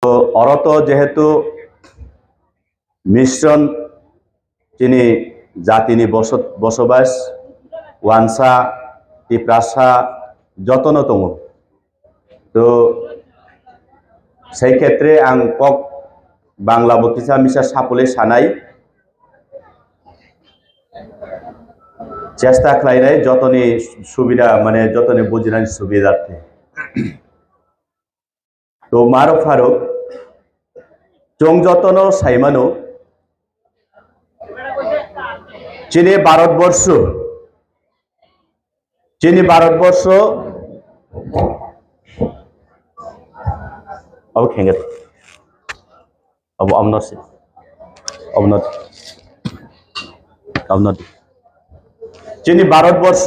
তো অরত যেহেতু মিশ্রণ তিনি জাতিনি বসবাস ওয়ানসা টিপ্রাসা যতনতম তো সেই ক্ষেত্রে আং কক বাংলা বকিসা মিশা সাপলে সানাই চেষ্টা খাलायनाय যতনি সুবিধা মানে যতনি বুঝিনাय সুবিধার্থে তো মারো ফারুক চং যতনো সাইমানো চীনে ভারতবর্ষ अब खेंगे अब অবনতি চীনে ভারতবর্ষ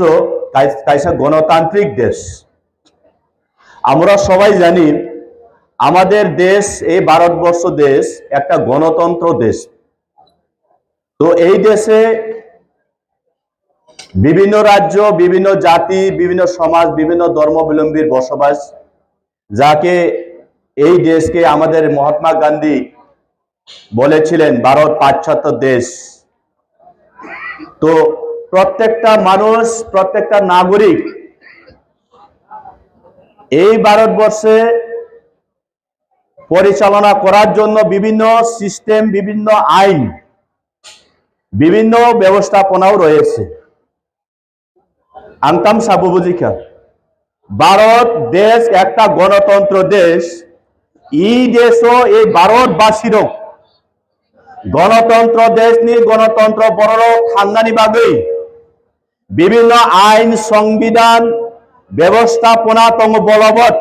কাইসা গণতান্ত্রিক দেশ। আমরা সবাই জানি আমাদের দেশ এই ভারতবর্ষ দেশ একটা গণতন্ত্র দেশ। তো এই দেশে বিভিন্ন রাজ্য, বিভিন্ন জাতি, বিভিন্ন সমাজ, বিভিন্ন ধর্মাবলম্বীর বসবাস, যাকে এই দেশকে আমাদের মহাত্মা গান্ধী বলেছিলেন ভারত পাশ্চাত্য দেশ। তো প্রত্যেকটা মানুষ, প্রত্যেকটা নাগরিক এই ভারতবর্ষে পরিচালনা করার জন্য বিভিন্ন সিস্টেম, বিভিন্ন আইন, বিভিন্ন ব্যবস্থাপনাও রয়েছে। আংতাম সাবুবুজিকা ভারত দেশ একটা গণতন্ত্র দেশ। এই দেশও এই ভারতবাসীরও গণতন্ত্র দেশ নি গণতন্ত্র বড় খানদানি বাগৈ বিভিন্ন আইন সংবিধান ব্যবস্থাপনা তং বলবৎ।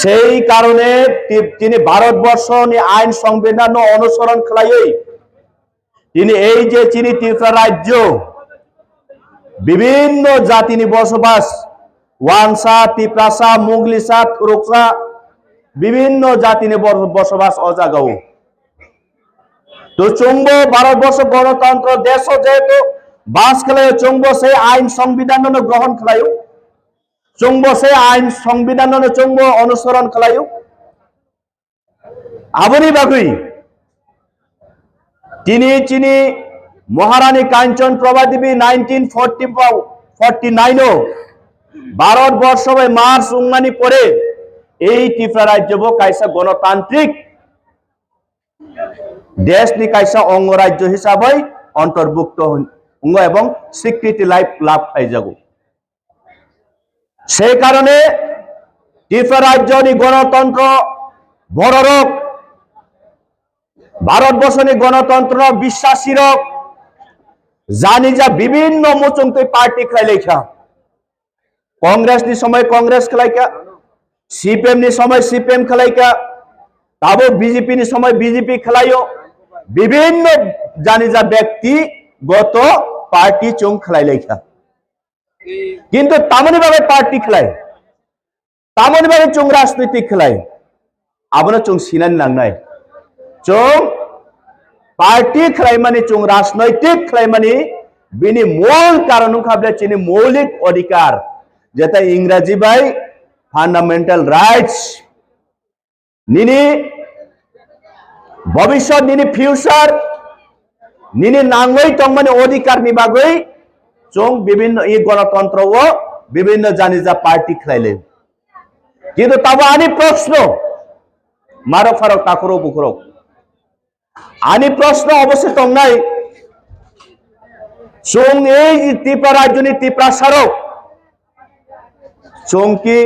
সেই কারণে তিনি ভারতবর্ষ নি আইন সংবিধান অনুসরণ খালায় তিনি এই যে চিনি ত্রিপুরা রাজ্য বিভিন্ন জাতি নি বসবাস ওয়ানসা ত্রিপ্রাসা মুগলিসা তুরুকসা বিভিন্ন জাতি নি বসবাস অজাগাও। তো চুম্ব ভারতবর্ষ গণতন্ত্র দেশ যেহেতু বাস খেলায় চুম্ব সেই আইন সংবিধান গ্রহণ খেলায় চুম্ব সেই আইন সংবিধান চুম্ব অনুসরণ খেলায় আবনি বাগুই তিনি চিনি মহারানী কাঞ্চন প্রভা দেবী 1949 ভারতবর্ষ মার্চ উঙ্গানি পরে এই ত্রিপুরা রাজ্য কাইসা গণতান্ত্রিক দেশ নি কাইসা অঙ্গরাজ্য হিসাবে অন্তর্ভুক্ত অঙ্গ এবং স্বীকৃতি লাভ পাই যাব। সেই কারণে ত্রিপুরা রাজ্য নি গণতন্ত্র বড় রোগ ভারতবর্ষ নি গণতন্ত্র বিশ্বাসী রোগ জানি যা বিভিন্ন মুচুংতে পার্টি খেলাইখা কংগ্রেস নি সময় কংগ্রেস খেলাইকা সিপিএম নি সময় সিপিএম খেলাইকা তাবো বিজেপি নি সময় বিজেপি খেলাইও বিভিন্ন জানি যা ব্যক্তিগত পার্টি চুং খেলাই লেখা কিন্তু তামনি ভাবে পার্টি খেলায় তামনি ভাবে চুং রাজনৈতিক খেলায় আবনা চুং সিনানি নাংনাই চুং পার্টি খেলাই মানে চুং রাজনৈতিক খেলাই মানে বিনি মূল কারণ খাবলে চিনি মৌলিক অধিকার যেটা ইংরেজি বাই ফান্ডামেন্টাল রাইটস নিনি ভবিষ্যৎ নিনি ফিউচার নিনি নাঙ্গই টং মানে অধিকার নিবাগই চং বিভিন্ন এই গণতন্ত্র ও বিভিন্ন জানি যা পার্টি খেলাইলেন কিন্তু তাবো আনি প্রশ্ন মারো ফারক তাকরো বুকরক আনি প্রশ্ন অবশ্যই টং নাই চং এই ত্রিপুরা রাজ্য নি ত্রিপুরা সারক চং কি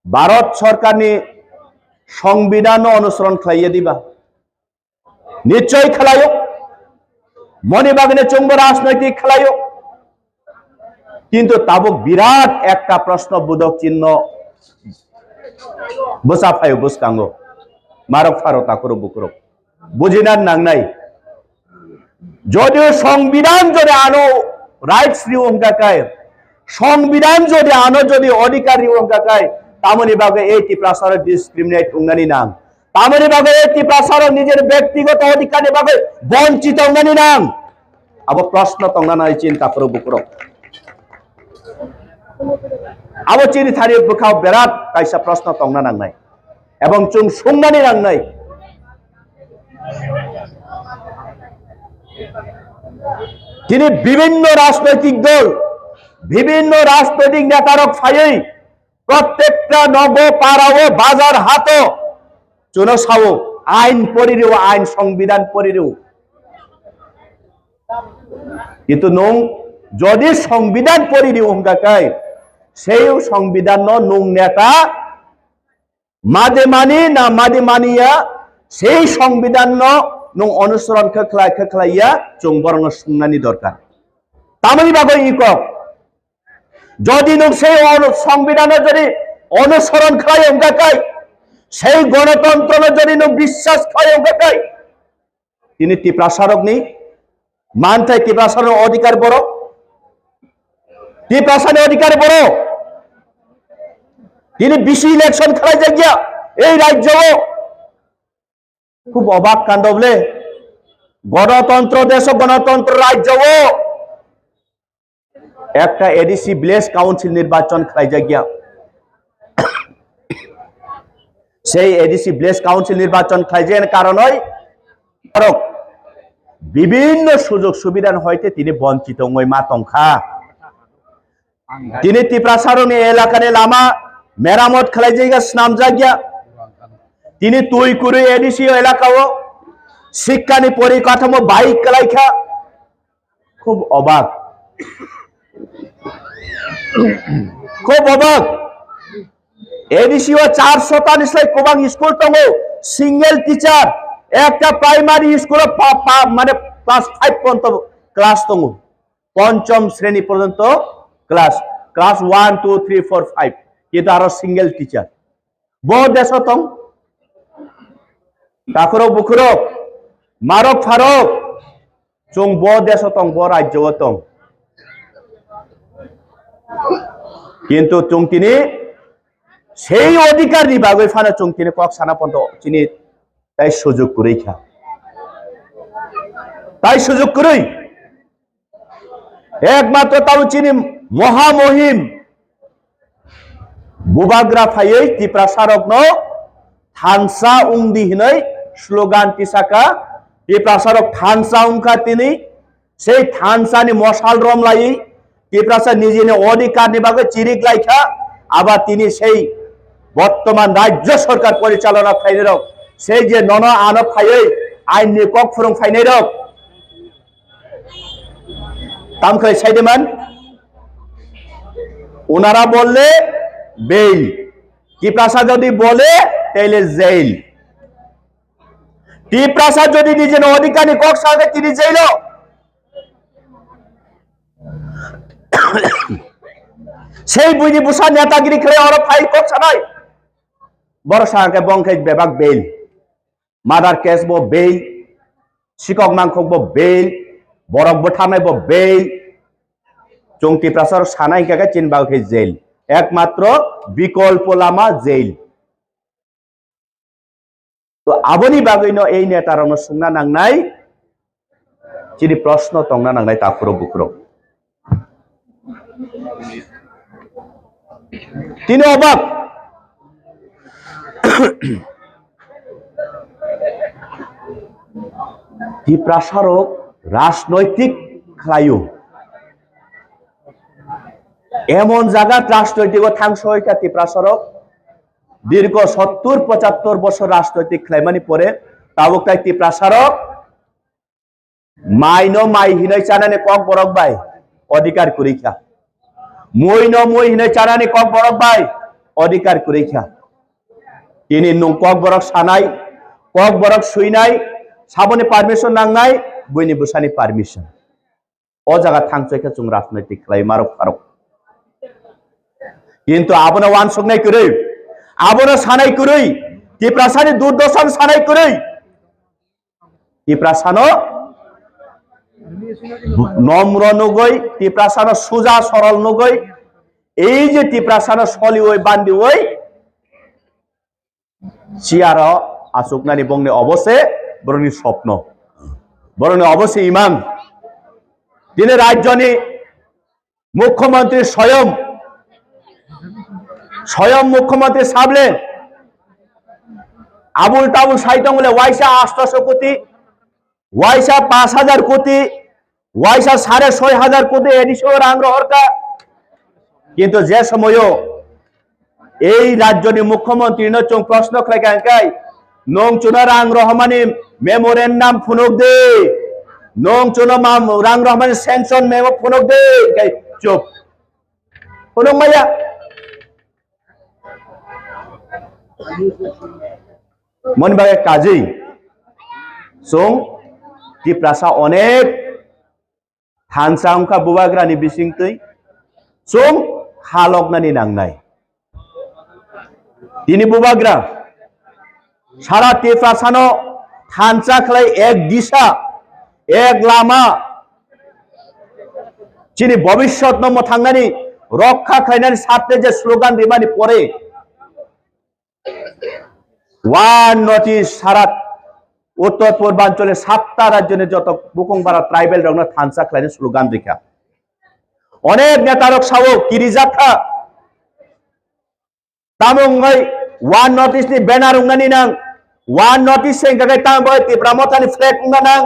ভারত সরকার নি সংবিধান অনুসরণ খাইয়ে দিবা নিশ্চয় খেলায় মণিবাগনে চুম্ব রাজনৈতিক খেলায় কিন্তু তাবুক বিরাট একটা প্রশ্নবোধক চিহ্ন বসাফায় বুসকাঙ্গ মারক ফারো তাকরো বুকরো বুঝিনার নাংনাই যদিও সংবিধান যদি আনো রাইটস রিওঙ্কাকায় সংবিধান যদি আনো যদি অধিকার রিওঙ্কাকায় তামনি বাগে এই ত্রিপ্রাসার ডিসক্রিমিনেট উঙ্গানি নাং তামনি বাগে এই ত্রিপ্রাসার নিজের ব্যক্তিগত অধিকার বাগে বঞ্চিত উঙ্গানি নাং আবার প্রশ্ন তঙ্গানাই চিন্তা করো বুকরো abo chini thari bukhao berat kaisa prashno tongna nangnai ebong chung sungmani nangnai তিনি বিভিন্ন রাজনৈতিক দল বিভিন্ন রাজনৈতিক নেতারক ফাইই প্রত্যেকটা নব পাড়াও বাজার হাতো চুনসাও আইন পরিরেও আইন সংবিধান পরিরেও কিন্তু নং যদি সংবিধান পরিরেও হংকাকাই সেই সংবিধান নং নেতা মাদে মানি না মাদে মানিয়া সেই সংবিধান নং অনুসরণ খাখলাইয়া চং বরং সুংনানি দরকার তামনি বাগৈ ইকক যদি নং সেই সংবিধানের যদি অনুসরণ খাই অঙ্গাকাই সেই গণতন্ত্র যদি নং বিশ্বাস খাই অঙ্গাকাই তিনি টিপ্রাসারক নি মানথাই টিপ্রাসারের অধিকার বড় টিপ্রাসারের অধিকার বড় তিনি বেশি ইলেকশন খেলাই জায়গা এই রাজ্য খুব অবাক কাণ্ড বলে গণতন্ত্র দেশ গণতন্ত্র রাজ্য একটা এডিসি ভিলেজ কাউন্সিল নির্বাচন খাই জায়গা সেই এডিসি ভিলেজ কাউন্সিল নির্বাচন খাই যে কারণ বিভিন্ন সুযোগ সুবিধা হইতে তিনি বঞ্চিত ওই মাতংখা তিনি ত্রিপ্রাসারণী এলাকার লামা মেরামত খেলাই জায়গা স্নাম জায়গা তিনি তুই কুরুই এডিসি এলাকাও শিক্ষানি পরিকাঠামো বাইক খেলাইখা খুব অবাক খুব অবাক এডিসি ও 400 কোবাং স্কুল দङ সিঙ্গেল টিচার একটা প্রাইমারি স্কুল মানে ক্লাস 5 পর্যন্ত ক্লাস দङ পঞ্চম শ্রেণী পর্যন্ত ক্লাস 1 2 3 4 5 কিন্তু আরো সিঙ্গেল টিচার বহু দেশ দङ তাকরো বুকুরো মারক ফারক চং ব দেশ দङ ব রাজ্য দङ কিন্তু চং তিনি সেই অধিকার নি বাগৈ ফানা চং তিনি কক সানা পন্ত তিনি তাই সুযোগ করেই খা তাই সুযোগ করেই একমাত্র তাও চিনি মহামহিম বুবাগ্রা ফাইयै ত্রিপ্রাসারক ন থানসা উংদি হিनै স্লোগান টিসাকা ত্রিপ্রাসারক থানসা উংখা তিনি সেই থানসানি মশাল রমলাই ত্রিপ্রাসার নিজেনি অধিকার নি বাগৈ চিরিক লাইখা আবার তিনি সেই বর্তমান রাজ্য সরকার পরিচালনা ফাইনে রক সেই যে নন আনব ফাইयै আইন নি কক ফুরং ফাইনে রক তামখাই সাইদেমান ওনারা বললে বেল ত্রিপ্রাসাদ যদি বলে তাইলে জেল ত্রিপ্রাসাদ যদি নিজের অধিকারী কক সাথে তিনি জেল সেই বুঝি বুসা নেতাগিরি খেলে ওরা ফাইল কক সানাই বড় সাহাকে বংখাই বেবাক বেল মাদার কেস বো বেল শিকক নাংখক বো বেল বরক বঠামাই বো বেল চং ত্রিপ্রাসাদ সানাই কাকে চিনবাকে জেল একমাত্র বিকল্প লামা জেল তো আবনি বাগৈন এই নেতারং সুংনা নাংনাই চিনি প্রশ্ন তংনা নাংনাই তাফুরো বুকুরো তিনি অবাক ত্রিপ্রাসারক রাজনৈতিক খায়ু এমন জায়গা রাজনৈতিক থাংস হইতা ত্রিপ্রাসারক দীর্ঘ 70-75 বছর রাজনৈতিক খাইমানি পরে তাও তাই ত্রিপ্রাসারক mine my হিनै চানানে cock Borok by অধিকার করিখা মই ন মই হিनै চানানে কক বরক বাই অধিকার করিখা তিনি নং কক বরক সানাই কক বরক সুইনাই সাবনে পারমিশন নাংনাই বইনি বুসানি পারমিশন ও জায়গা থাংসইখা চুং রাজনৈতিক খাই মারক ফারক কিন্তু আবনা ওয়ান সংনাই করে আবনা সানাই করে ত্রিপ্রাসানি দুর্দশান সানাই করে ত্রিপ্রাসানো নম্র নগৈ ত্রিপ্রাসানো সুজা সরল নগৈ এই যে ত্রিপ্রাসানো সলি ওই বান্দি ওই চিয়ার আসুকনানি বংনে অবশ্যে বরণী স্বপ্ন বরণী অবশ্যই ইমান তিনি রাজ্যনি মুখ্যমন্ত্রী স্বয়ং স্বয়ং মুখ্যমন্ত্রী সাবলেন আবুল টাবুল সাইতং বলে ওয়াইসা 800 কোটি ওয়াইসা 5000 কোটি ওয়াইসা 6500 কোটি এডিশন রাং রহরকা কিন্তু যে সময়ও এই রাজ্যনি মুখ্যমন্ত্রী নচং প্রশ্ন খাইকাই নং চুনা রাং রহমানি মেমোরেন্ডাম ফুনুক দে নং চুনা রাং রহমানি স্যাংশন মেমো ফুনুক দে চুপ ফুনুক মাইয়া মন বাগে কাজী সং টিপ্রাসা অনেক থানসা অংকা বুবাগ্রানি বিসিংতৈ সং হালকনানি নাংনাই তিনি বুবাগ্রা সারা টিপ্রাসানো থানসা খালাই এক দিশা এক লামা চিনি ভবিষ্যৎ নম থাংনানি রক্ষা খাইনানি সাথে যে স্লোগান দিবানি পরে ওয়ান নোটিস সারা উত্তর পূর্বাঞ্চলে 7টা রাজ্যের যত বুকুংপাড়া ট্রাইবেল রংনা থানসা খাইনি স্লোগান দেখা অনেক নেতারক সাবক কিরিজাথা তামুংই ওয়ান নোটিস নি ব্যানার উংনানি নাং ওয়ান নোটিস সেঙ্গাগাই তামবই ত্রিপুরামথানি ফ্ল্যাগ উংনা নাং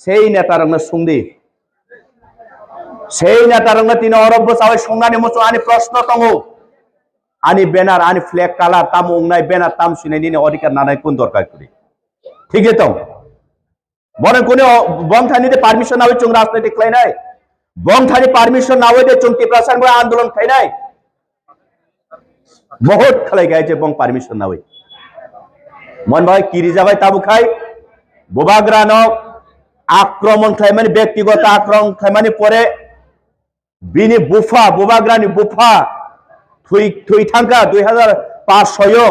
সেই নেতারংনা সুংদি সেই নেতারংনা তিনি অরব্য সাবাই সুংনানি মচো আনি প্রশ্ন তঙ্গো আনি ব্যানার আনি ফ্ল্যাগ কালার তাম উংনাই ব্যানার তাম শুনে নিনে অধিকার নানাই কোন দরকার করি ঠিক তো বরং কোন বংথানিতে পারমিশন নাও চুং রাজনৈতিক খাইনাই বংথানি পারমিশন নাও দে চুং টিপ্রাসান বই আন্দোলন খাইনাই বহুত খালাই গাইছে বং পারমিশন নাও মন ভাই কিরি যাবাই তাবু খাই বুবাগ্রান আক্রমণ খাই মানে ব্যক্তিগত আক্রমণ খাই মানে পরে বিনি বুফা বুবাগ্রানি বুফা থুই থাঙ্কা 2005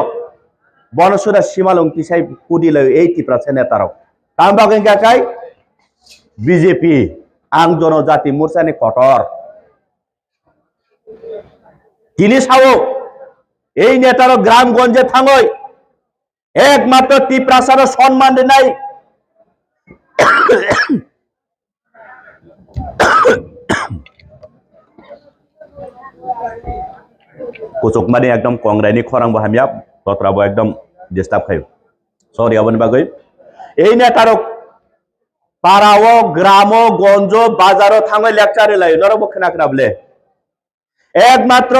বনসুরা সীমালং তিসাই কুদিল 80% নেতারক তামবাগেন কাকাই বিজেপি আং জনজাতি মোর্চানি কটর তিনি সাও এই নেতারক গ্রামগঞ্জে থাঙ্গই একমাত্র টিপ্রাসার সম্মান নাই কোচক মানে একদম কংগ্রাইনি খরাং বাহামিয়া তত্রাবো একদম ডিস্টার্ব খাই সরি আবনি বাগৈ এই নেতারক পাড়াও গ্রাম গঞ্জ বাজারও থাঙ্গই লেকচার লাই নরক বখনা বলে একমাত্র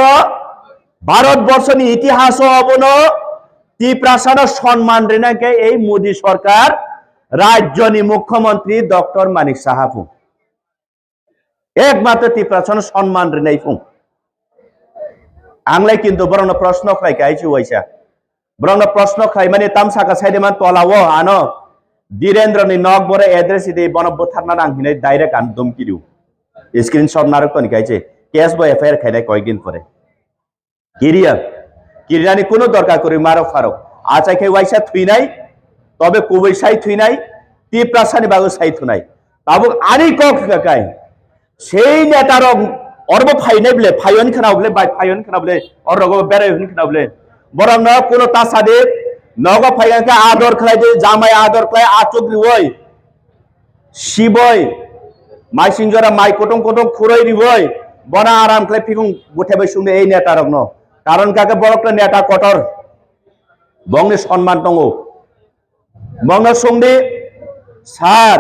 ভারতবর্ষনি ইতিহাস অবনো টিপ্রাসার সম্মান রেনাকে এই মোদী সরকার রাজ্যনি মুখ্যমন্ত্রী ডক্টর মানিক সাহাফু একমাত্র টিপ্রাসার সম্মান রেনাই ফুং आंलाय किन्तु बरंग प्रश्न खाय गायचु वाइसा बरंग प्रश्न खाय माने तामसाका साइडे मान तलावो आनो धीरेन्द्र नि नक बरे एड्रेस दे बन बथारना आं हिनै डाइरेक्ट आन धमकी दिउ स्क्रिनशट नारक तनि गायचे केस बो एफआईआर खायनाय कयदिन परे किरियानि कोनो दरकार करि मारो फारो आचाइखे वाइसा थुइनाय तबे कुबै साइ थुइनाय टिप्रासानि बागो साइ थुनाय ताबो आनि कक गाय सेई नेतारक অরব ফাইনে বলে ফাইন খানাবলে বাই ফাইন খানাবলে অরগ বেরে হন খানাবলে বরং না কোন তাসাদে নগ ফাইনকে আদর খাই দে জামাই আদর খাই আচুকরি ওই শিবই মাই সিংজরা মাই কটং কটং খুরই রিবই বনা আরাম খাই ফিকুং গুঠেবাই সুনে এই নেতা রগ্ন কারণ কাকে বড়কটা নেতা কটর বংনি সম্মান দङ বংন সঙ্গে স্যার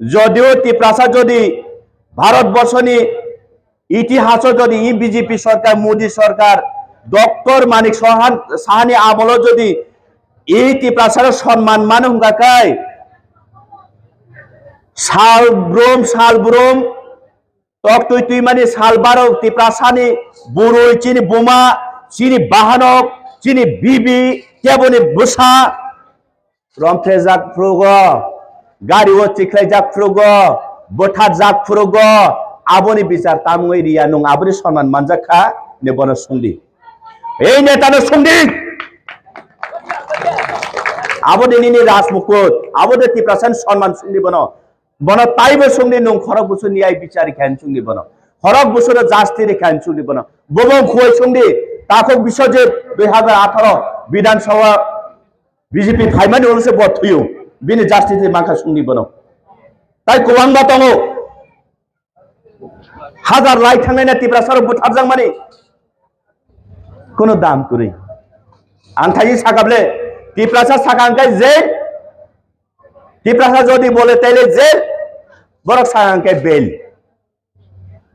যদিও টিপ্রাসা যদি ভারতবর্ষনি ইতিহাস যদি বিজেপি সরকার মোদী সরকার ডক্টর মানিক সাহানি আমল যদি এই টিপ্রাসার সম্মান মানে হুঙ্গাকাই সালব্রম তক তুই মানে সালবারো টিপ্রাসানি বুড়ই চিনি বোমা চিনি বাহানক চিনি বিবি কেবনি বুসা রমফে জাক ফ্রুগ গাড়ি ও চিখলাই জাক ফ্রুগ বঠা জাক ফ্রুগ আবনি বিচার তামুই রিয়া নং আবনি সম্মান মানজাখা নেবন সুন্দি এই নেতানো সুন্দি আবনি নিনি রাজমুকুট আবনি টিপ্রাসান সম্মান সুন্দি বন তাইবো সুন্দি নং খরক বুসু নিয়াই বিচারি খান সুন্দি বন খরক বুসুর জাস্তি খান সুন্দি বন ববং খুই সুন্দি তাকক বিষয় যে 2018 বিধানসভা বিজেপি ফাইমানি অনুসে বথুয়ু বিনি জাস্তি মাখা সুন্দি বন তাই কোয়াংবা তঙ্গ हाजार लाइक थांनाय ना टिप्रासार बुथारजां माने কোনো দাম করি আনথাই সাকাবলে টিপ্রাসা সাকাঙ্কাই জেল টিপ্রাসা যদি বলে তাইলে জেল বরক সাকাঙ্কাই বেল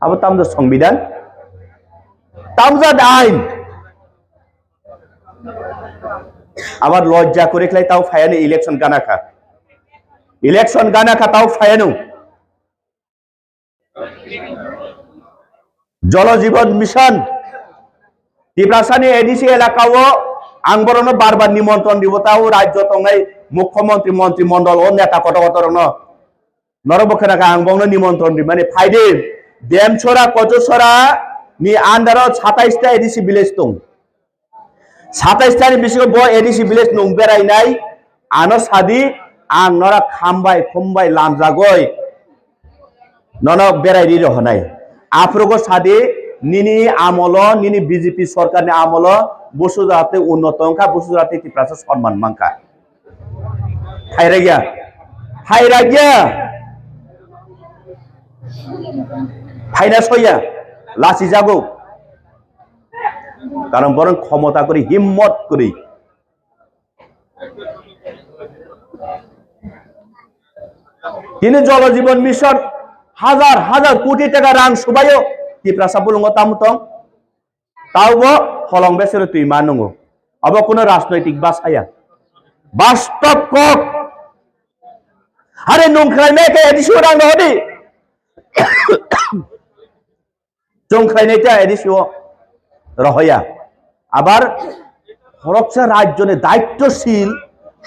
আবার তামজা সংবিধান তামজাদ আইন আবার লজ্জা করে খেলাই তাও ফায়ানো ইলেকশন গানা খা তাও ফায়ানো জলজীবন মিশন টিপ্রাসানি এডিসি এলাকাও আং বরনো বারবার নিমন্ত্রণ দিব তাও রাজ্য তঙ্গাই মুখ্যমন্ত্রী মন্ত্রিমন্ডল ও নেতা কত কত নরবক্ষেনাকা আং বংনো নিমন্ত্রণ দিব মানে ফাইদে দেমছড়া কচছড়া নি আন্ডারও 27টা এডিসি ভিলেজ দं 27টাनि बिसिङाव ब एडिसि भिलेज नं बेरायनाय आनो सादि आं नरा खामबाय खुमबाय लामजागय नन बेरायरि रहनाय आफ्रोगो सादि निनि आमल निनि बीजेपी सरकारनि आमल बसु जाते उन्नत अंका बसु जाते टिप्रासा सम्मान मांका फायरा गया फायना सया लासि जागौ কারণ বরং ক্ষমতা করে হিম্মত করে তিনি জলজীবন মিশন হাজার হাজার কোটি টাকা রাং সুবায়ও টিপ্রাসা বুলুঙ্গ তামুতং তাওবো হলং বেসের তুই মানুঙ্গ অব কোন রাজনৈতিক বাসায়া বাস্তব কক আরে নংখাই মেকে এদিশু রাং হদি জংখাইনাইটা এদিশু রহয়া আবার হরকসা রাজ্যনে দায়িত্বশীল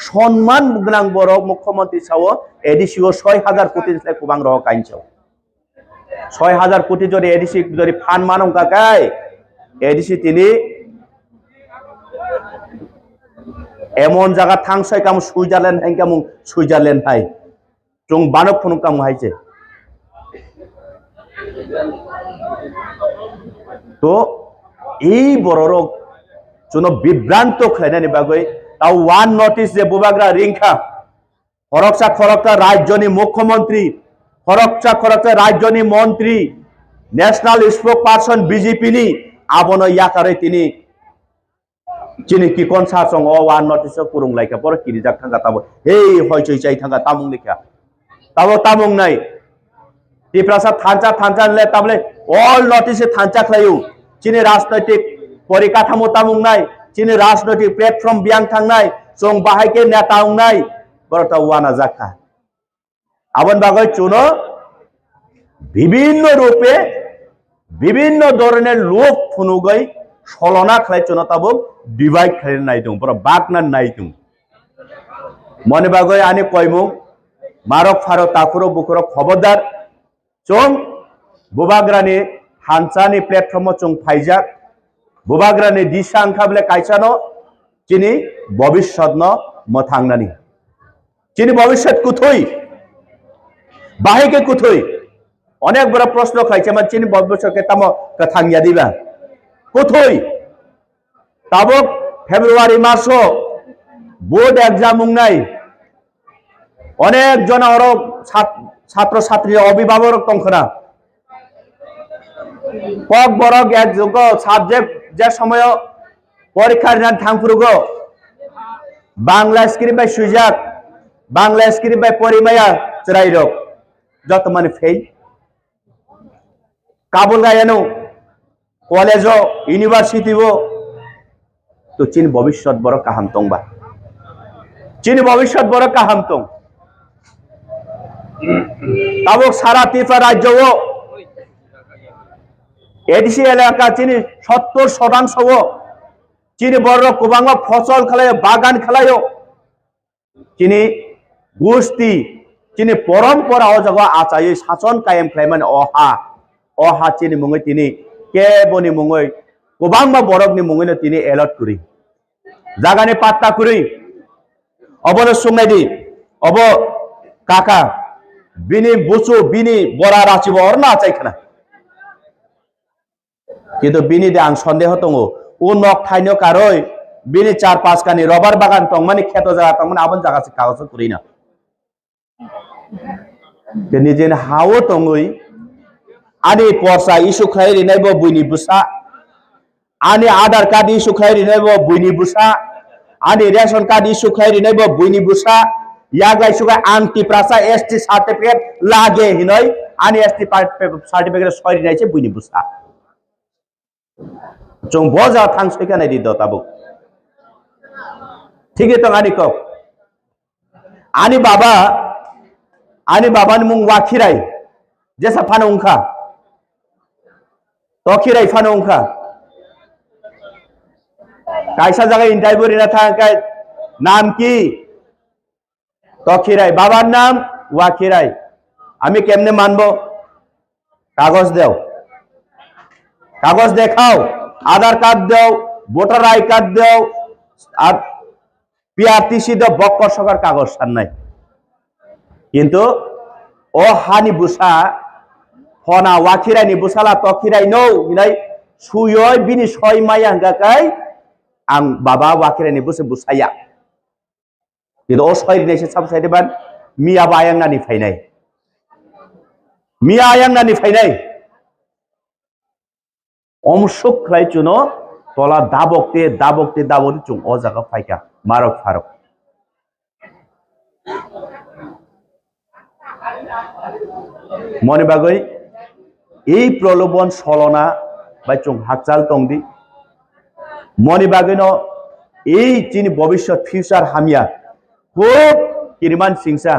সম্মান গোনাं বড় মুখ্যমন্ত্রী সাও এডিসিও 6000 কোটি দিলে কুবাং রহ কাইনছাও 6000 কোটি যদি এডিসি যদি ফান মানং কাকাই এডিসি তিনি এমন জায়গা থাংসাই কাম সুইজারল্যান্ড হাই চং বানক ফনুক কাম হাইছে তো এই বড় জন্য বিভ্রান্ত খাইনানি বাগৈ তাও ওয়ান নোটিস যে বুবাগ্রা রিংখা খরকসা রাজ্যনি মুখ্যমন্ত্রী খরকসা রাজ্যনি মন্ত্রী ন্যাশনাল স্পোক পারসন বিজেপি নি আবনো ইয়াকারে তিনি চিনি কি কোন সাসং ও ওয়ান নোটিস পুরুং লাইকা পর কিরি জাক থাঙ্গা তাবো এই হইচই চাই থাঙ্গা তামুং লিখা তাবো তামুং নাই টিপ্রাসা থানচা লে তাবলে অল নোটিসে থানচা খাইউ চিনি রাজনৈতিক পরিকাঠামো তামুং নাই চিনি রাজনৈতিক প্ল্যাটফর্ম বিয়াং থাংনাই চং বাহাইকে নেতা নাই বড়টা ওয়ানা জাখা আবন বাগৈ চুনো বিভিন্ন রূপে বিভিন্ন ধরনের লোক ফুনুগৈ ছলনা খাই চুনো তাবো ডিভাইড খাই নাই দं বড় বাগনা নাই দं মনে বাগৈ আনি কয়মুং মারক ফারক তাকুরো বুকুরো খবরদার চং বুবাগ্রানি हानसानि प्लेटफर्म चुं फाइजाक बुबाग्रानि दिशा अंखाबले कायसानो चिनि भविष्यत मथांगनानि चिनि भविष्यत कुथुई बाहेके कुथुई अनेक बड़ा प्रश्न खाइছে मान चिनि भविष्यत के तम कथांगिया दिबा कुथुई ताबक फेब्रुवारी मासो बोर्ड एग्जाम उंगनाय अनेक जना और छात्र छात्री अभिभावक तंखना কক বরক এক যোগ সাবজেক্ট যে সময় পরীক্ষার জান থাংফুরুগো বাংলা স্ক্রিপ্ট বাই সুজাক বাংলা স্ক্রিপ্ট বাই পরিমায়া চরাইরক যত মানে ফেল কাবুল গায়ানো কলেজ ইউনিভার্সিটি তো চীন ভবিষ্যৎ বড় কাহামতং বা চীন ভবিষ্যৎ বড় কাহামতং তাবক সারা ত্রিপুরা রাজ্য এডিসি এলাকা চিনি 70% চিনি বড় কুবাঙ্গ ফসল খেলায় বাগান খেলায় চিনি গোষ্ঠী চিনি পরম্পরা ও জায়গা আচাই শাসন কায়েম খাইমান অহা চিনি মুঙে তিনি কেবনি মুঙে কুবাঙ্গ বরকনি মুঙে তিনি এলট করি জাগানি পাত্তা করি অবন সুংনাইদি অব কাকা বিনি বুচু বিনি বড়া রাচিব অর না চাইখানা কিন্তু বিনি দে আং সন্দেহ দङ ও নক থাইनो কারই বিনি 4-5 কানি রবার বাগান দं মানে খেত জায়গা দं মানে আবন জায়গাছে কাগজ করি না যে নিজে হাও দङই আদি পরসা ইস্যু খাই রিনাইবো বুইনি বুসা ani Aadhaar card issue khairi bo buini busa ani ration card issue khairi bo buini busa yaglai suga anti prasa ST certificate lage hinoi ani ST certificate sori naiche buini busa chung boja thang soika nai di do tabu thik tong ani kok ani baba ni mung wakhirai jesa phano ungkha tokhirai phano ungkha kaisa jaga interview rina thakai নাম কি তখিরাই বাবার নাম ওয়াকিরাই আমি কেমনে মানবো কাগজ দাও কাগজ দেখাও আধার কার্ড দাও ভোটার আই কার্ড দাও আর পিআরটিসি দাও বক্কর সরকার কাগজ আর নাই কিন্তু ও হানি বুসা ফনা ওয়াকিরাই নি বুসালা তখিরাই নও হিনাই সুয়ই বিনি ছয় মাই আঙ্গাকাই আং বাবা ওয়াকিরাই নি বুসে বুসাইয়া কিন্তু ও ছয় নেছে সাবসাইডে বান মিয়া বায়াংনানি ফাইনাই মিয়া আয়াংনানি ফাইনাই অমসুক খাই চুনো তলা দাবকতে দাবতি চুং ও জায়গা ফাইকা মারক ফারক মনে বাগৈ এই প্রলোভন ছলনা বা চুং হাকচাল তংদি মনে বাগৈ ন এই চিনি ভবিষ্যৎ ফিউচার হামিয়া খুব কিরমান সিংসা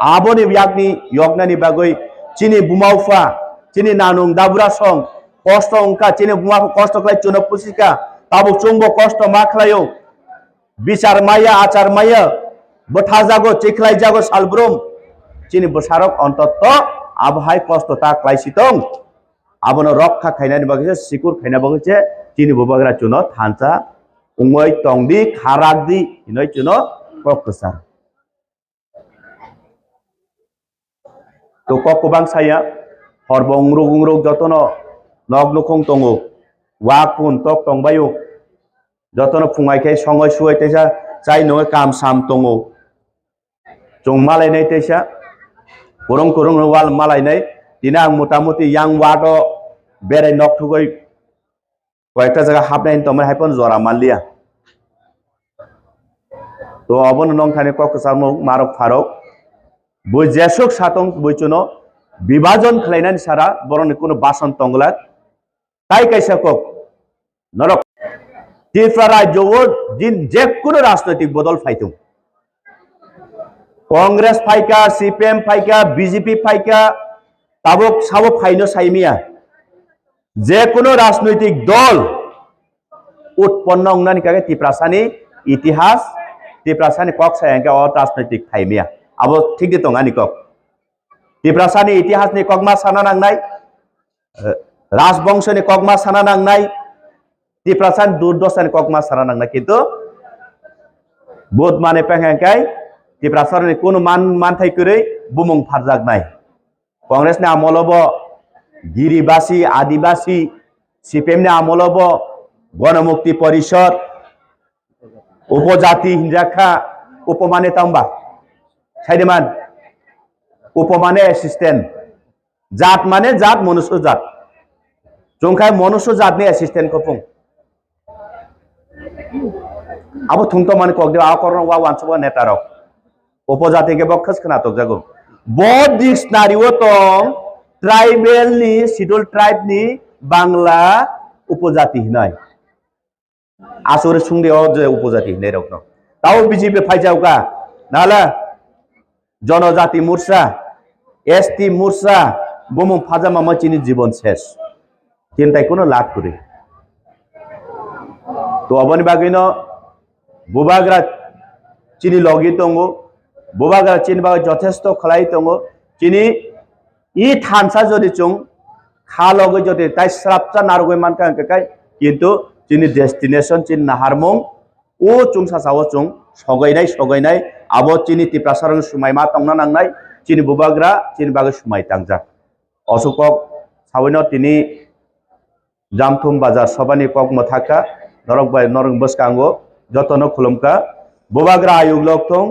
আবনি ইয়াকনি ইয়গনানি বাগৈ চিনি বুমাউফা চিনি নানুং দাবুরা সং কষ্ট অঙ্কা চিনি বুমাফা কষ্ট খাই চুনো পুসিকা তাবু চুংবো কষ্ট মা খালায়ো বিচার মাইয়া আচার মাইয়া বঠা জাগো চিখলাই জাগো সালব্রুম চিনি বসারক অন্তত আবহাই কষ্ট তা ক্লাইসিতং আবনো রক্ষা খাইনানি বাগৈছে সিকুর খাইনা বাগৈছে চিনি বুবাগরা চুনো থানসা উমই তংদি খারাকদি ইনই চুনো ককসার তো ককবাং সাইয়া হরব উংরুক যতন নগ্নখং তঙ্গো ওয়াকুন তক তংবায়ু যতন ফুঙাইখাই সঙ্গই সুয়াইতেসা চাই নয় কাম সাম তঙ্গো চং মালাইনাই তেসা করং ওয়াল মালাইনাই দিনা আং মোটামুটি ইয়াং ওয়াটো বেড়াই নকঠুগই কয়েকটা জায়গা হাবনাই তোমার হাইপন জরা মানলিয়া তো অবন নং থানে ককসামু মারক ফারক বই জেসক সাতং বইচুনো বিভাজন খালাইনানি সারা বরং কোনো বাসন তংলা তাই কাইসা কক নরক ত্রিপুরা রাজ্য দিন যে কোনো রাজনৈতিক বদল ফাইতুম কংগ্রেস ফাইকা সিপিএম ফাইকা বিজেপি ফাইকা তাবক সাবো ফাইনো সাইমিয়া যে কোনো রাজনৈতিক দল উৎপন্ন অংনানি কাগে ত্রিপুরাসানি ইতিহাস ত্রিপুরাসানি কক সায়াঙ্কা অ রাজনৈতিক ফাইমিয়া আবো ঠিক দে তংআনি কক ত্রিপুরাসানি ইতিহাসনি ককমা সানা নাংনাই রাজবংশনি ককমা সানা নাংনাই ত্রিপুরাসানি দুর্দশানি ককমা সানা নাংনাই কিন্তু বোধ মানে পেঙ্গাঙ্কাই ত্রিপুরাসানি কোনো মানথাই করে বুমুং ফারজাক নাই কংগ্রেসনি আমলব গিরিবাসী আদিবাসী সিপিএমনি আমলব গণমুক্তি পরিষদ উপজাতি হিনজাখা উপমানে তাম্বা সাইদেমান উপমানে অ্যাসিস্ট্যান্ট জাত মানে জাত মনুষ্য জাত জংখাই মনুষ্য জাতনি অ্যাসিস্ট্যান্ট কপুং আবো থুংতো মানে কক দেও আকরন ওয়া ওয়ানসবা নেতারক উপজাতিকে বক্ষস খনাতক জাগো বড ডিকশনারিও তং ট্রাইবেল নি শিডিউল ট্রাইব নি বাংলা উপজাতি নাই আসরে সুংদে অ যে উপজাতি নাই রকম তাও বিজেপি ফাইজাওকা নালা জনজাতি মোর্চা এসটি মোর্চা বমু ফাজামা মাচিনি জীবন শেষ চিন্তায় কোনো লাভ করে তো অবনি বাগিন বুবাগ্রা চিনি লগি তঙ্গো বুবাগ্রা চিনি বাগ যথেষ্ট খলাই তঙ্গো চিনি ই থানসা যদি চুং খা লগই যদি তাই শ্রাপচা নারগই মানকা কাই কিন্তু চিনি ডেস্টিনেশন চিনি নাহারমং ও চুং সাসাও চুং সগাইনাই আবো চিনি ত্রিপুরাসারং সুমাই মা তংনা নাংনাই চিনি বুবাগ্রা চিনি বাগে সুমাই তাংজা অসুকক সাবৈন তিনি জামথুম বাজার সবানি কক মথাকা নরক বাই নরং বসকাঙ্গো যতন খুলুমকা বুবাগ্রা আয়ুগ লকথং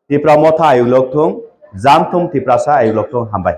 ত্রিপুরা মথা আয়ুগ লকথং জামথুম ত্রিপুরাসা আয়ুগ লকথং হামবাই